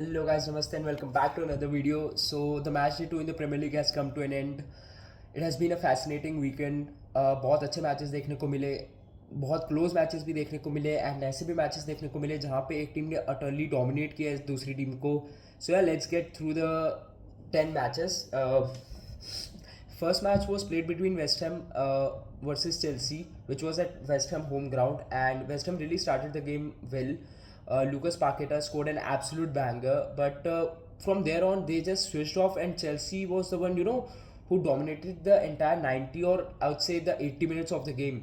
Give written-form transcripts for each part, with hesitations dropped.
Hello guys, namaste and welcome back to another video. So the match day 2 in the Premier League has come to an end. It has been a fascinating weekend. बहुत अच्छे matches देखने को मिले, बहुत close matches भी देखने को मिले एंड ऐसे भी मैचेस देखने को मिले जहाँ पे एक टीम ने अटरली डोमिनेट किया है दूसरी टीम को. सो या let's get through the 10 matches. First match was played between West Ham versus Chelsea, which was at West Ham home ground, and West Ham really started the game well. Lucas Paqueta scored an absolute banger, but from there on they just switched off, and Chelsea was the one who dominated the entire 90 or I would say the 80 minutes of the game.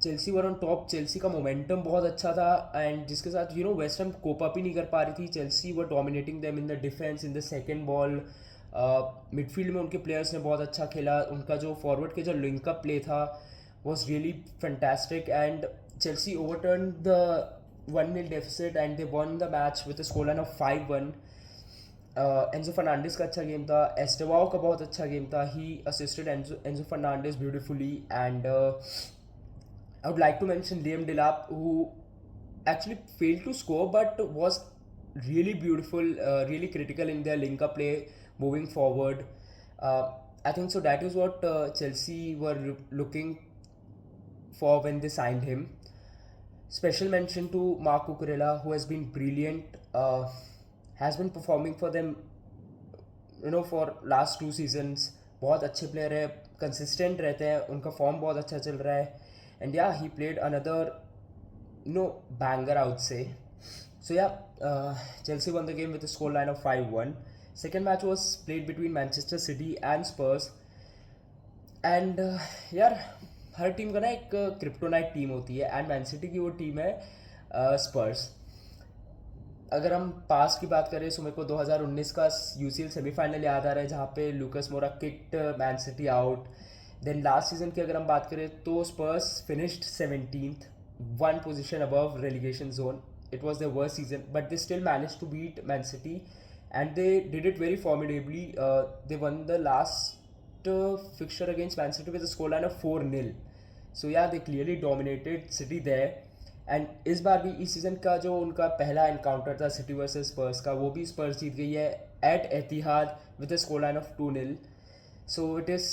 Chelsea were on top. Chelsea का momentum बहुत अच्छा था and जिसके साथ West Ham cope up ही नहीं कर पा रही थी. Chelsea were dominating them in the defence in the second ball. Midfield में उनके प्लेयर्स ने बहुत अच्छा खेला. उनका जो फॉरवर्ड के जो लिंकअप प्ले था was really fantastic and Chelsea overturn the 1-0 deficit and they won the match with score line of 5-1. Enzo Fernandez का अच्छा गेम था. एस्टेवाओ का बहुत अच्छा गेम था. ही assisted Enzo Fernandez beautifully and I would like to mention Liam Delap, who actually failed to score but was really beautiful, really critical in their link-up play moving forward. I think so. That is what Chelsea were looking for when they signed him. Special mention to Marc Cucurella, who has been brilliant, has been performing for them, for last 2 seasons. बहुत अच्छे player है, consistent रहते हैं, उनका form बहुत अच्छा चल रहा है. And yeah, he played another banger, I would say. So yeah, Chelsea won the game with a scoreline of 5-1. Second match was played between Manchester City and Spurs. And यार हर team का ना एक kryptonite team होती है and man city की वो team है स्पर्स. अगर हम पास की बात करें तो मेरे को 2019 का यूसीएल सेमीफाइनल याद आ रहा है जहाँ पे Lucas Moura kicked Man City out. Then last season की अगर हम बात करें तो Spurs finished 17th, one position above relegation zone. It was their worst season but they still manage to beat Man City and they did it very formidably. They won the last fixture against Man City with score line of 4-0. So yeah they clearly dominated City there. And इस बार भी इस season का जो उनका पहला encounter था city versus स्पर्स का, वो भी स्पर्स जीत गई है at Etihad with a score line of 2-0. So it is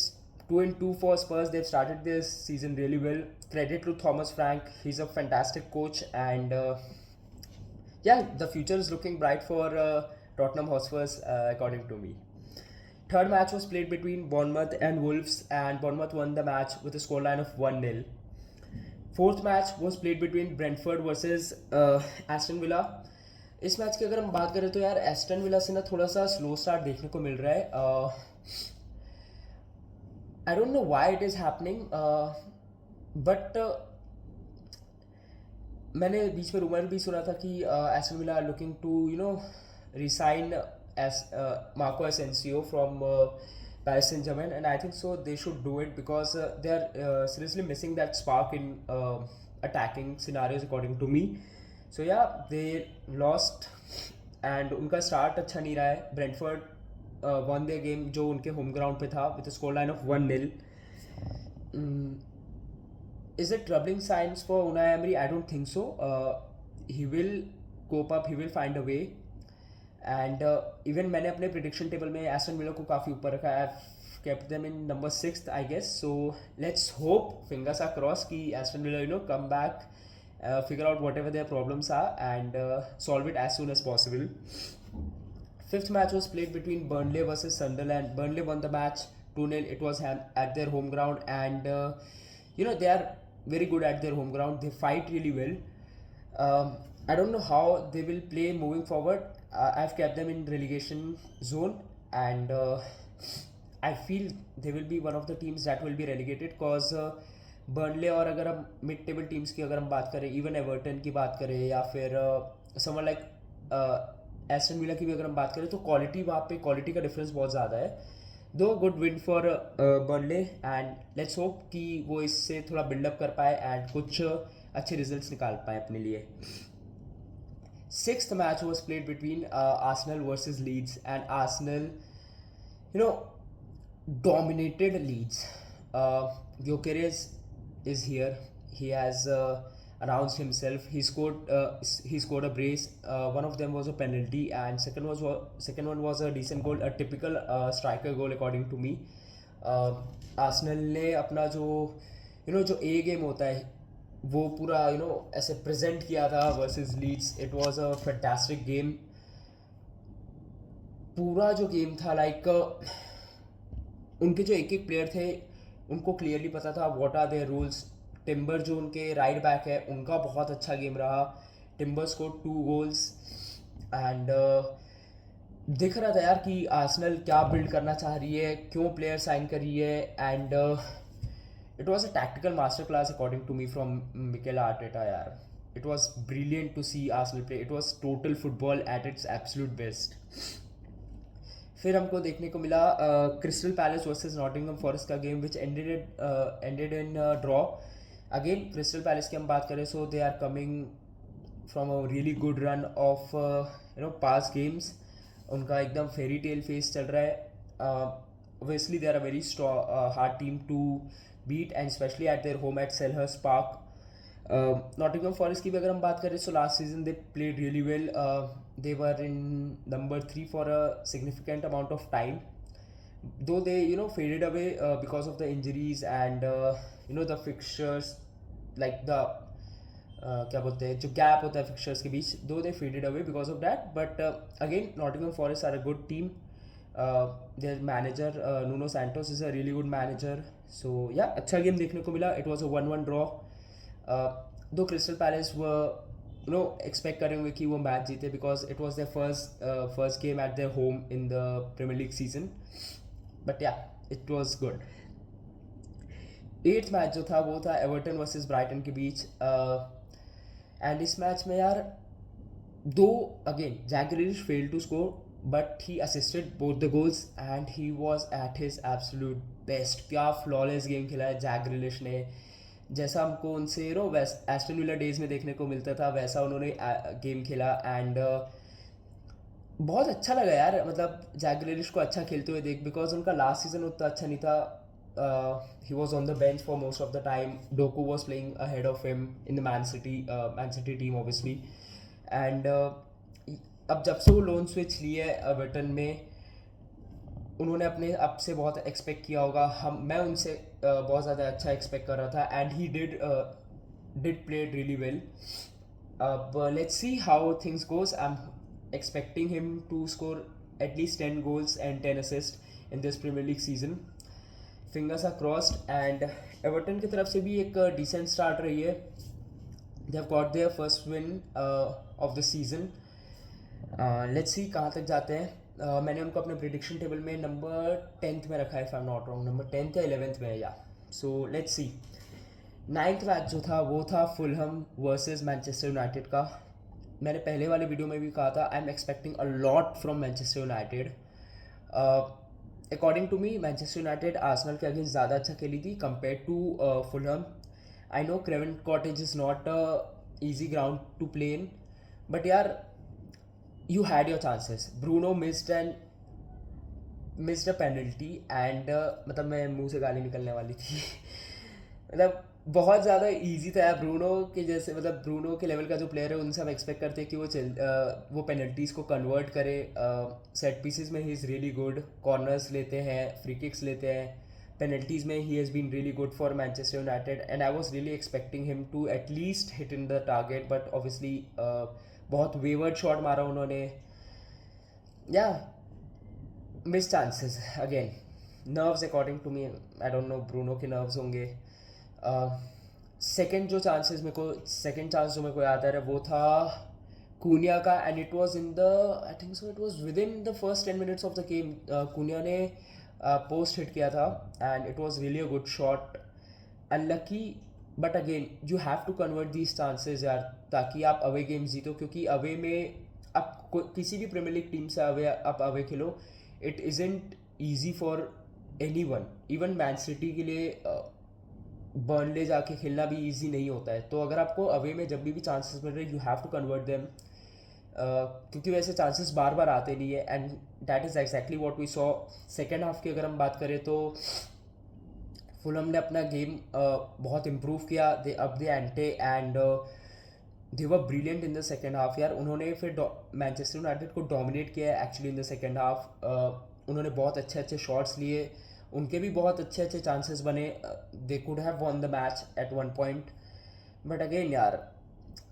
2-2 for Spurs. They've started this season really well. Credit to Thomas Frank. He's a fantastic coach, and yeah, the future is looking bright for Tottenham Hotspurs, according to me. Third match was played between Bournemouth and Wolves, and Bournemouth won the match with a scoreline of 1-0. Fourth match was played between Brentford versus Aston Villa. इस match की अगर हम बात करें तो यार Aston villa से ना थोड़ा सा स्लो स्टार्ट देखने को मिल रहा है. I don't know why it is happening, but मैंने बीच में रूमर भी सुना था कि Aston Villa are looking to resign as Marco Asensio from Paris Saint-Germain, and I think so they should do it because they are seriously missing that spark in attacking scenarios according to me. So yeah, they lost and उनका start अच्छा नहीं रहा है. Brentford won their game जो उनके home ground पे था with a score line of 1-0. Is it troubling signs for Unai Emery? I don't think so. He will cope up, he will find a way. And even मैंने अपने prediction table में Aston villa को काफ़ी ऊपर रखा है. I've kept them in number 6th, I guess. So let's hope, fingers are crossed कि Aston villa come back, figure out whatever their problems are and solve it as soon as possible. Fifth match was played between Burnley versus Sunderland. Burnley won the match 2-0. It was at their home ground, and they are very good at their home ground. They fight really well. I don't know how they will play moving forward. I've kept them in relegation zone, and I feel they will be one of the teams that will be relegated because Burnley और अगर हम mid table teams की अगर हम बात करें, even Everton की बात करें या फिर समवन लाइक एस्टन विला की भी अगर हम बात करें तो क्वालिटी वहाँ पे क्वालिटी का डिफरेंस बहुत ज़्यादा है. दो good win for Burnley and let's hope कि वो इससे थोड़ा बिल्डअप कर पाए एंड कुछ अच्छे रिजल्ट्स निकाल पाए अपने लिए. Sixth match was played between Arsenal versus Leeds, and Arsenal, dominated Leeds. Gyökeres is here. He has announced himself. He scored a brace. One of them was a penalty, and second one was a decent goal, a typical striker goal according to me. Arsenal ने अपना जो जो ए game होता है वो पूरा ऐसे present किया था versus Leeds. It was a fantastic game. पूरा जो गेम था लाइक उनके जो एक एक प्लेयर थे उनको क्लियरली पता था what are their rules. Timber जो उनके राइट बैक है उनका बहुत अच्छा गेम रहा. टिम्बर स्कोर 2 गोल्स एंड दिख रहा था यार कि आर्सेनल क्या बिल्ड करना चाह रही है, क्यों प्लेयर साइन कर रही है. And it was a tactical masterclass according to me from Mikel Arteta यार. It was brilliant to see Arsenal play. It was total football at its absolute best. फिर हमको देखने को मिला Crystal Palace versus Nottingham Forest का game which ended in draw. Again Crystal Palace की हम बात करें so they are coming from a really good run of past games. उनका एकदम फेरी टेल फेस चल रहा है. Obviously they are a very hard team to beat and especially at their home at Selhurst Park. Nottingham Forest की भी अगर हम बात करें so last season they played really well. They were in number 3 for a significant amount of time, though they faded away because of the injuries and the fixtures, like the क्या बोलते हैं जो गैप होता है fixtures के बीच. though they faded away because of that, but again Nottingham Forest are a good team. their manager Nuno Santos is a really good manager. so yeah, अच्छा game देखने को मिला. it was a 1-1 draw. Though Crystal Palace expect करेंगे कि वो match जीते because it was their first game at their home in the Premier League season. But yeah it was good. 8th match जो था वो था एवर्टन वर्सेस ब्राइटन के बीच. And इस मैच में यार again Jack Grealish failed to score but he assisted both the goals and he was at his absolute best. क्या flawless game खेला है जैक ग्रिलिश ने. जैसा हमको उनसे एस्टन विला डेज में देखने को मिलता था वैसा उन्होंने गेम खेला. एंड बहुत अच्छा लगा यार. मतलब जैक ग्रिलिश को अच्छा खेलते हुए देख बिकॉज उनका लास्ट सीजन उतना अच्छा नहीं था. He was on the bench for most of the time. Docu was playing ahead of him in the man city team obviously. And अब जब से वो लोन स्विच लिए एवर्टन में उन्होंने अपने आप से बहुत एक्सपेक्ट किया होगा. मैं उनसे बहुत ज़्यादा अच्छा एक्सपेक्ट कर रहा था and he did play really well. अब let's see how things goes. I am expecting him to score at least 10 goals and 10 assists in this Premier League season. Fingers are crossed. And Everton की तरफ से भी एक decent start रही है. They have got their first win of the season. Let's see कहाँ तक जाते हैं. मैंने उनको अपने प्रिडिक्शन टेबल में नंबर 10th में रखा है if I am not wrong. Number 10th या 11th में या. So let's see. 9th match जो था वो था फुलहम वर्सेस मैनचेस्टर यूनाइटेड का. मैंने पहले वाले वीडियो में भी कहा था I am expecting a lot from Manchester United. According to me Manchester United Arsenal के अगेंस्ट ज़्यादा अच्छा खेली थी compare to Fulham. I know Craven Cottage is not a easy ground to play in but यार you had your chances. Bruno missed a penalty and मतलब मैं मुंह से गाली निकलने वाली थी. मतलब बहुत ज़्यादा इजी था ब्रूनो के जैसे. मतलब ब्रूनो के लेवल का जो प्लेयर है उनसे हम एक्सपेक्ट करते हैं कि वो पेनल्टीज़ को कन्वर्ट करे. सेट पीसेस में he is really good. Corners लेते हैं, फ्री किक्स लेते हैं. पेनल्टीज़ में he has been really good for Manchester United and I was really expecting him to at least hit in the target but obviously बहुत wayward shot मारा उन्होंने. या miss chances again. Nerves according to me. I don't know Bruno के nerves होंगे. Second chance जो मेरे को याद आ रहा है वो था कूनिया का and it was in the I think so it was with in the first 10 minutes of the game. Cunha ने पोस्ट हिट किया था and it was really a good shot. Unlucky but again you have to convert these chances यार ताकि आप away game जीतो. क्योंकि away में आप किसी भी प्रीमियर लीग टीम से away Khelo it isn't easy for any one. Even man city के लिए बर्नले जाके खेलना भी ईजी नहीं होता है. तो अगर आपको अवे में जब भी चांसेस मिल रहे you have to convert them. क्योंकि वैसे चांसेस बार बार आते नहीं है and that is exactly what we saw. Second half की अगर हम बात करें तो फुलहम ने अपना गेम बहुत इम्प्रूव किया, दे अब दे एंटे and they were brilliant in the second half यार। उन्होंने फिर मैनचेस्टर यूनाइटेड को डोमिनेट किया है actually in the second half. उन्होंने बहुत अच्छे अच्छे शॉट्स लिए, उनके भी बहुत अच्छे अच्छे चांसेस बने, they could have won the match at one point. But again यार,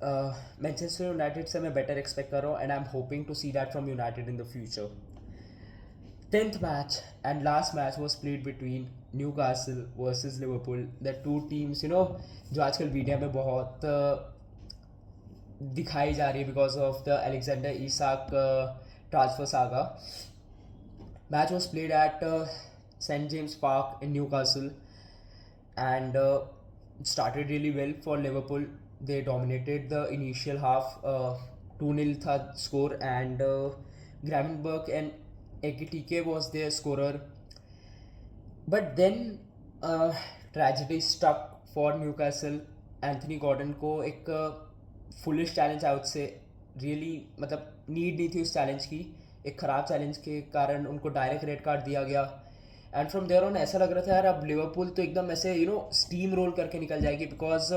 मैनचेस्टर यूनाइटेड से मैं बेटर एक्सपेक्ट कर रहा हूँ and I am hoping to see that from United in the future. 10th match and last match was played between Newcastle versus Liverpool. The two teams, जो आजकल media में बहुत दिखाई जा रही है because of the Alexander Isak transfer saga. Match was played at St. James Park in Newcastle and it started really well for Liverpool. They dominated the initial half. 2-0 था score and Gravenberch and Ekitike was their scorer. But then tragedy struck for Newcastle. Anthony Gordon को एक foolish challenge out से really मतलब need नहीं थी उस challenge की. एक ख़राब चैलेंज के कारण उनको डायरेक्ट रेड कार्ड दिया गया एंड फ्रॉम देयर ऑन ऐसा लग रहा था यार अब लिवरपूल तो एकदम ऐसे स्टीम रोल करके निकल जाएगी बिकॉज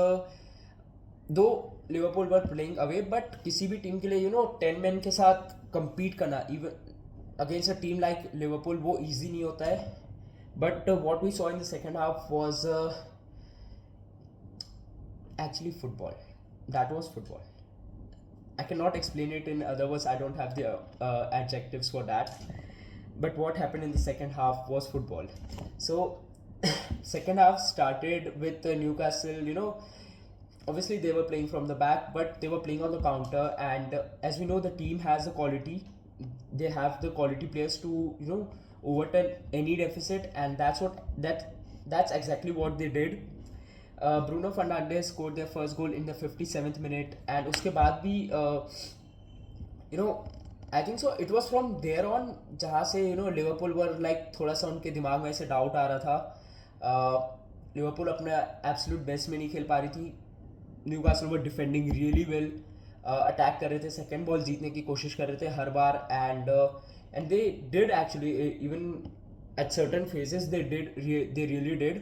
दो Liverpool were playing away but किसी भी टीम के लिए 10 मैन के साथ compete करना even against a team like Liverpool वो ईजी नहीं होता है. But what we saw in the second half was actually football. That was football. I cannot explain it in other words. I don't have the adjectives for that. But what happened in the second half was football. So second half started with Newcastle. Obviously they were playing from the back, but they were playing on the counter. And as we know, the team has the quality. They have the quality players to overturn any deficit, and that's exactly what they did. Bruno Fernandes scored their first goal in the 57th minute and उसके बाद भी I think so it was from there on जहाँ से Liverpool were like थोड़ा सा उनके दिमाग में ऐसे डाउट आ रहा था. लिवरपूल अपना एब्सोल्यूट बेस्ट में नहीं खेल पा रही थी. न्यूकासल वर डिफेंडिंग रियली वेल, अटैक कर रहे थे, सेकेंड बॉल जीतने की कोशिश कर रहे थे हर बार and they did actually even at certain phases they really did.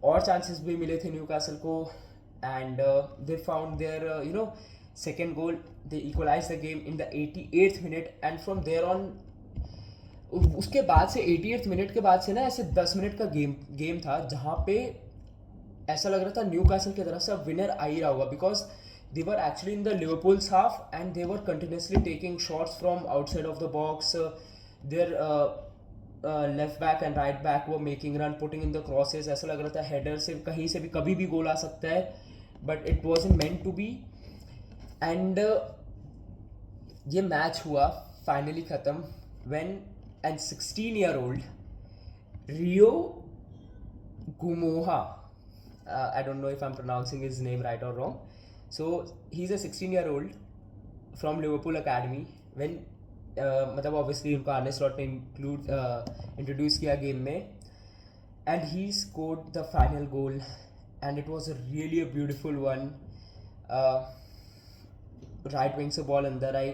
और चांसेस भी मिले थे न्यूकासल को and they found their second goal. They equalise the game in the 88th minute and from there on उसके बाद से 88th minute के बाद से ना ऐसे 10 मिनट का गेम था जहाँ पे ऐसा लग रहा था न्यूकासल की तरफ से विनर आ ही रहा होगा because they were actually in the Liverpool's half and they were continuously taking shots from outside of the box. Their left back and right back वो making run putting in the crosses. ऐसा लग रहा था header से कहीं से भी कभी भी गोल आ सकता है but it was meant to be. And ये मैच हुआ फाइनली ख़त्म when an 16-year-old Rio Ngumoha, I don't know if I'm pronouncing his name right or wrong. So he's a 16-year-old from Liverpool Academy. When मतलब obviously उनको आर्ने slot ने introduce किया game में and he scored the final goal and it was really a beautiful one. Right wing से ball अंदर आई,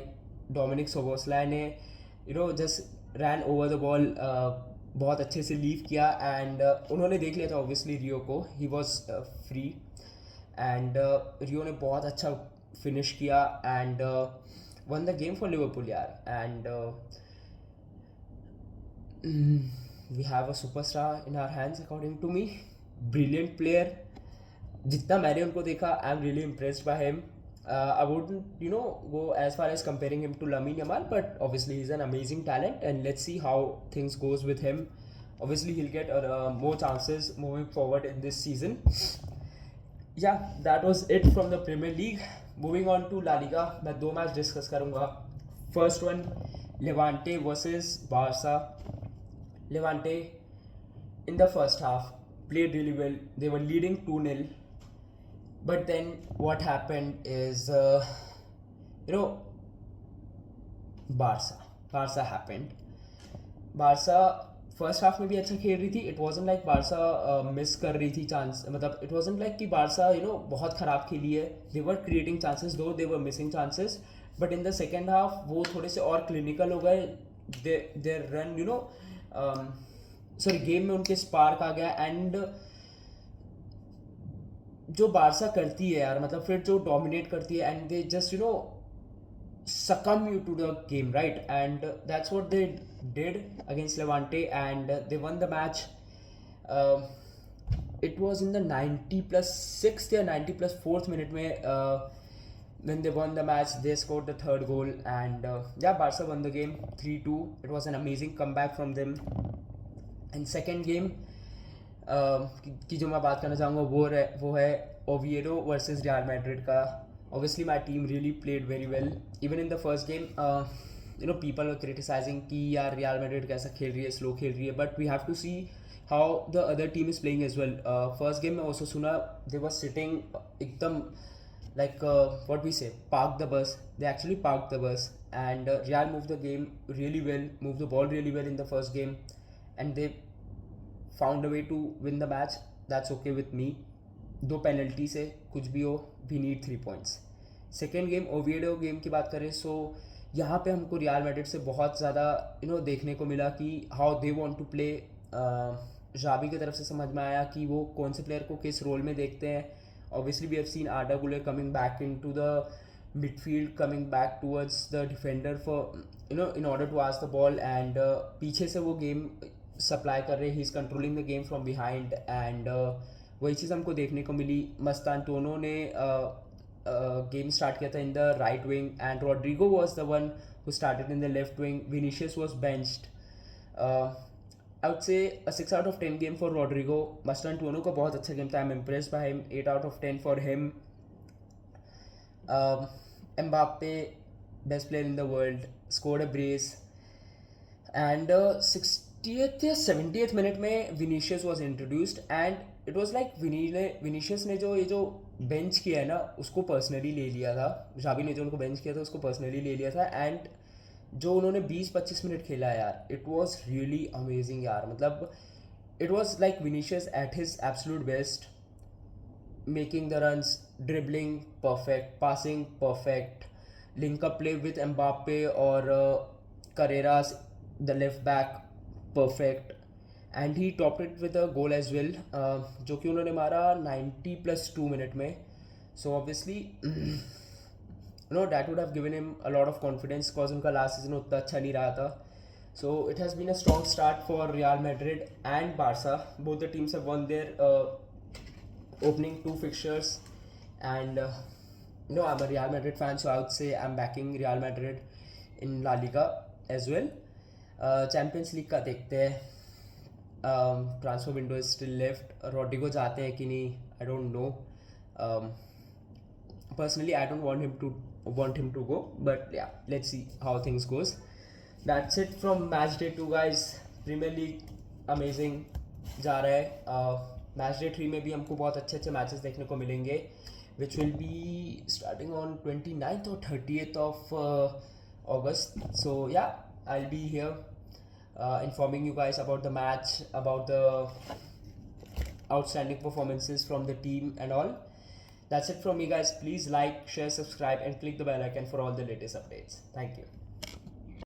Dominic सोबोस्लाई ने just ran over the ball, बहुत अच्छे से लीव किया एंड उन्होंने देख लिया था ऑब्वियसली रियो को. ही वॉज फ्री एंड रियो ने बहुत अच्छा फिनिश किया and won the game for Liverpool यार. And we have a superstar in our hands according to me. Brilliant player. जितना मैंने उनको देखा I am really impressed by him. I wouldn't go as far as comparing him to Lamine Yamal, but obviously he's an amazing talent and let's see how things goes with him. Obviously he'll get more chances moving forward in this season. Yeah, that was it from the Premier League. Moving on to La Liga. मैं 2 match discuss करूँगा. First one Levante versus Barca. Levante in the first half played really well. They were leading 2-0. But then what happened is Barca happened. Barca first half में भी अच्छा खेल रही थी. It wasn't like Barca miss कर रही थी chance, मतलब इट वॉजंट लाइक कि बारसा बहुत ख़राब खेली है. They were creating chances though they were missing chances but in the second half वो थोड़े से और क्लिनिकल हो गए. देर रन सॉरी गेम में उनके स्पार्क आ गया एंड जो बारसा करती है यार, मतलब फिर जो डोमिनेट करती है and they just succumb you to the game, right? And that's what they did against Levante, and they won the match. Um it was in the 90 plus 6th or 90 plus 4th minute mein, when they won the match. They scored the third goal, and yeah, Barca won the game 3-2. It was an amazing comeback from them. And second game की जो मैं बात करना चाहूँगा वो है Oviedo versus real Madrid का. Obviously my team really played very well. Even in the first game, people were criticizing कि यार रियल मैड्रिड कैसा खेल रही है, स्लो खेल रही है, but we have to see how the other team is playing as well. First game में ओसासुना they were sitting एकदम like what we say, park the bus. They actually parked the bus, and Real moved the game really well, moved the ball really well in the first game, and they found a way to win the match. That's okay with me. दो penalty से कुछ भी हो, we need 3 points. Second game Oviedo game की बात करें, सो यहाँ पे हमको रियल मैड्रिड से बहुत ज़्यादा देखने को मिला कि how they want to play. Xavi की तरफ से समझ में आया कि वो कौन से प्लेयर को किस रोल में देखते हैं. Obviously we have seen Arda Guler coming back in to the midfield, coming back towards the defender for in order to ask the ball, and पीछे से वो गेम सप्लाई कर रहे हैं. He is controlling the game from behind, and वही चीज़ हमको देखने को मिली. मस्तानटोनो ने गेम स्टार्ट किया था in the right wing, and Rodrygo was the one who started in the left wing. Vinicius was benched. I would say 6 out of 10 game for Rodrygo. Mastantuono का बहुत अच्छा गेम था. I am impressed by him. 8 out of 10 for him. Mbappe, best player in the world, scored a brace, and 60th या 70th minute में Vinicius was introduced, and it was like Vinicius ने जो bench किया है ना, उसको personally ले लिया था. जावी ने जो उनको बेंच किया था उसको पर्सनली ले लिया था, एंड जो उन्होंने 20-25 मिनट खेला है यार, इट वॉज रियली अमेजिंग यार. मतलब it was like Vinicius at his absolute best, making the runs, dribbling perfect, passing perfect, link up play with Mbappe और Carreras the left back, perfect, and he topped it with a goal as well, जो कि उन्होंने मारा 90+2 minute में. So obviously that would have given him a lot of confidence because उनका last season उतना अच्छा नहीं रहा था. So it has been a strong start for Real Madrid and Barca. Both the teams have won their opening 2 fixtures, and I'm a Real Madrid fan, so I would say I'm backing Real Madrid in La Liga as well. Champions League का देखते हैं. Transfer window is still left. Rodrigo जाते हैं कि नहीं, I don't know. Personally I don't want him to go, but yeah, let's see how things goes. That's it from match day 2 guys. Premier League amazing जा रहा है. Match day 3 में भी हमको बहुत अच्छे अच्छे मैचेस देखने को मिलेंगे, which will be starting on 29th or 30th of August. So yeah, I'll be here informing you guys about the match, about the outstanding performances from the team and all. That's it from me guys. Please like, share, subscribe, and click the bell icon for all the latest updates. Thank you.